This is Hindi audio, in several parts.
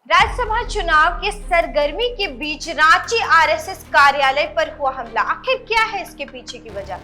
राज्यसभा चुनाव के सरगर्मी के बीच रांची आरएसएस कार्यालय पर हुआ हमला। आखिर क्या है इसके पीछे की वजह?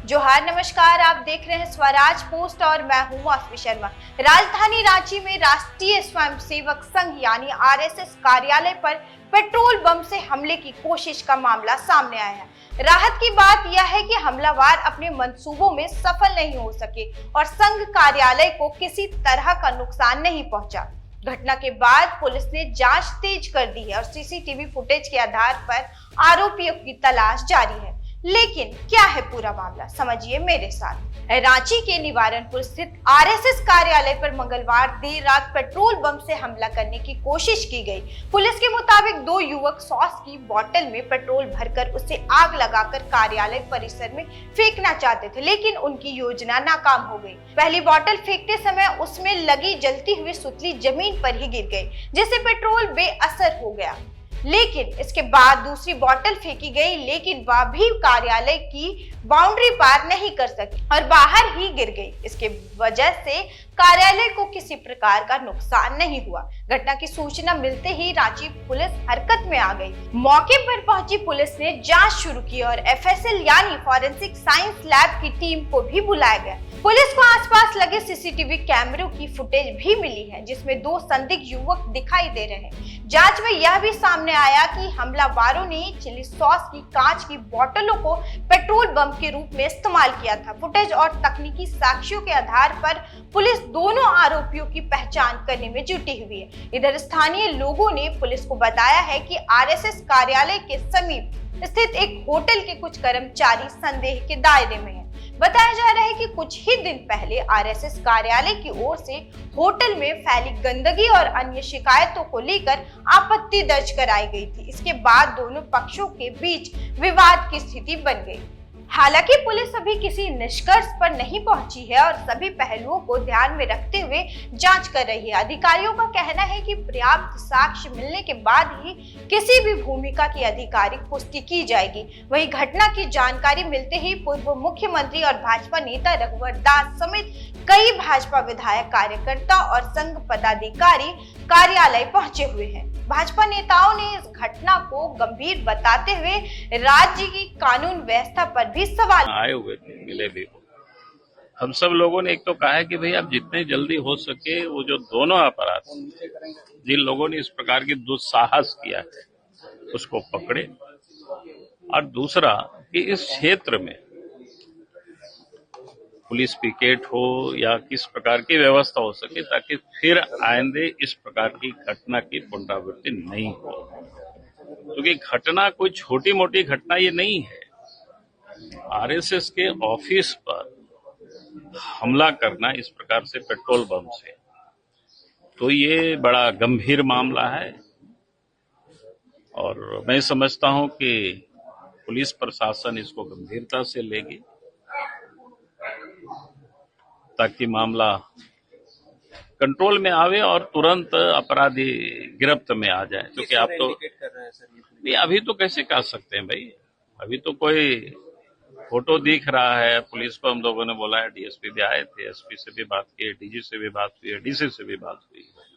जोहार, नमस्कार। आप देख रहे हैं स्वराज पोस्ट और मैं हूं मौसमी शर्मा। राजधानी रांची में राष्ट्रीय स्वयंसेवक संघ यानी आरएसएस कार्यालय पर पेट्रोल बम से हमले की कोशिश का मामला सामने आया है। राहत की बात यह है कि हमलावर अपने मंसूबों में सफल नहीं हो सके और संघ कार्यालय को किसी तरह का नुकसान नहीं पहुंचा। घटना के बाद पुलिस ने जांच तेज कर दी है और सीसीटीवी फुटेज के आधार पर आरोपियों की तलाश जारी है। लेकिन क्या है पूरा मामला, समझिए मेरे साथ। रांची के निवारणपुर स्थित आरएसएस कार्यालय पर मंगलवार देर रात पेट्रोल बम से हमला करने की कोशिश की गई। पुलिस के मुताबिक दो युवक सॉस की बोतल में पेट्रोल भरकर उसे आग लगाकर कार्यालय परिसर में फेंकना चाहते थे, लेकिन उनकी योजना नाकाम हो गई। पहली बोतल फेंकते समय उसमें लगी जलती हुई सुतली जमीन पर ही गिर गई, जिससे पेट्रोल बेअसर हो गया। लेकिन इसके बाद दूसरी बोतल फेंकी गई, लेकिन वह भी कार्यालय की बाउंड्री पार नहीं कर सकी और बाहर ही गिर गई। इसके वजह से कार्यालय को किसी प्रकार का नुकसान नहीं हुआ। घटना की सूचना मिलते ही रांची पुलिस हरकत में आ गई। मौके पर पहुंची पुलिस ने जांच शुरू की और एफएसएल यानी फॉरेंसिक साइंस लैब की टीम को भी बुलाया गया। पुलिस को आसपास लगे सीसीटीवी कैमरों की फुटेज भी मिली है, जिसमें दो संदिग्ध युवक दिखाई दे रहे हैं। जांच में यह भी सामने आया कि हमलावरों ने चिली सॉस की कांच की बोतलों को पेट्रोल बम के रूप में इस्तेमाल किया था। फुटेज और तकनीकी साक्ष्यों के आधार पर पुलिस दोनों आरोपियों की पहचान करने में जुटी हुई है। इधर स्थानीय लोगों ने पुलिस को बताया है कि आरएसएस कार्यालय के समीप स्थित एक होटल के कुछ कर्मचारी संदेह के दायरे में हैं। बताया जा रहा है कि कुछ ही दिन पहले आरएसएस कार्यालय की ओर से होटल में फैली गंदगी और अन्य शिकायतों को लेकर आपत्ति दर्ज कराई गई थी। इसके बाद दोनों पक्षों के बीच विवाद की स्थिति बन गई। हालांकि पुलिस अभी किसी निष्कर्ष पर नहीं पहुंची है और सभी पहलुओं को ध्यान में रखते हुए जांच कर रही है। अधिकारियों का कहना है कि पर्याप्त साक्ष्य मिलने के बाद ही किसी भी भूमिका की आधिकारिक पुष्टि की जाएगी। वहीं घटना की जानकारी मिलते ही पूर्व मुख्यमंत्री और भाजपा नेता रघुवर दास समेत कई भाजपा विधायक, कार्यकर्ता और संघ पदाधिकारी कार्यालय पहुंचे हुए हैं। भाजपा नेताओं ने इस घटना को गंभीर बताते हुए राज्य की कानून व्यवस्था पर भी सवाल आए हुए थे, मिले भी। हम सब लोगों ने एक तो कहा है कि भाई अब जितने जल्दी हो सके वो जो दोनों अपराध जिन लोगों ने इस प्रकार की दुस्साहस किया है उसको पकड़े, और दूसरा कि इस क्षेत्र में पुलिस पिकेट हो या किस प्रकार की व्यवस्था हो सके ताकि फिर आइंदे इस प्रकार की घटना की पुनरावृत्ति नहीं हो, क्योंकि घटना कोई छोटी मोटी घटना ये नहीं है। आरएसएस के ऑफिस पर हमला करना इस प्रकार से पेट्रोल बम से, तो ये बड़ा गंभीर मामला है और मैं समझता हूं कि पुलिस प्रशासन इसको गंभीरता से लेगी ताकि मामला कंट्रोल में आवे और तुरंत अपराधी गिरफ्त में आ जाए। क्योंकि आप तो नहीं, अभी तो कैसे कह सकते हैं भाई, अभी तो कोई फोटो दिख रहा है। पुलिस को हम लोगों ने बोला है, डीएसपी भी आए थे, एसपी से भी बात की, डीजी से भी बात हुई है, डीसी से भी बात हुई है।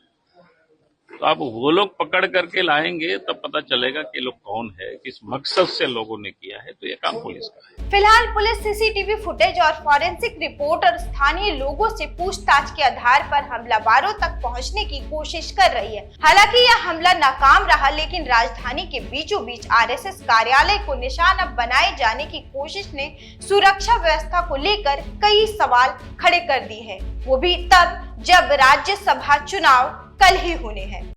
तो अब वो लोग पकड़ करके लाएंगे तब पता चलेगा कि लोग कौन है, किस मकसद से लोगों ने किया है। तो ये काम पुलिस का है। फिलहाल पुलिस सीसीटीवी फुटेज और फॉरेंसिक रिपोर्ट और स्थानीय लोगों से पूछताछ के आधार पर हमलावरों तक पहुंचने की कोशिश कर रही है। हालांकि यह हमला नाकाम रहा, लेकिन राजधानी के बीचों बीच आरएसएस कार्यालय को निशाना बनाए जाने की कोशिश ने सुरक्षा व्यवस्था को लेकर कई सवाल खड़े कर दिए हैं, वो भी तब जब राज्यसभा चुनाव कल ही होने हैं।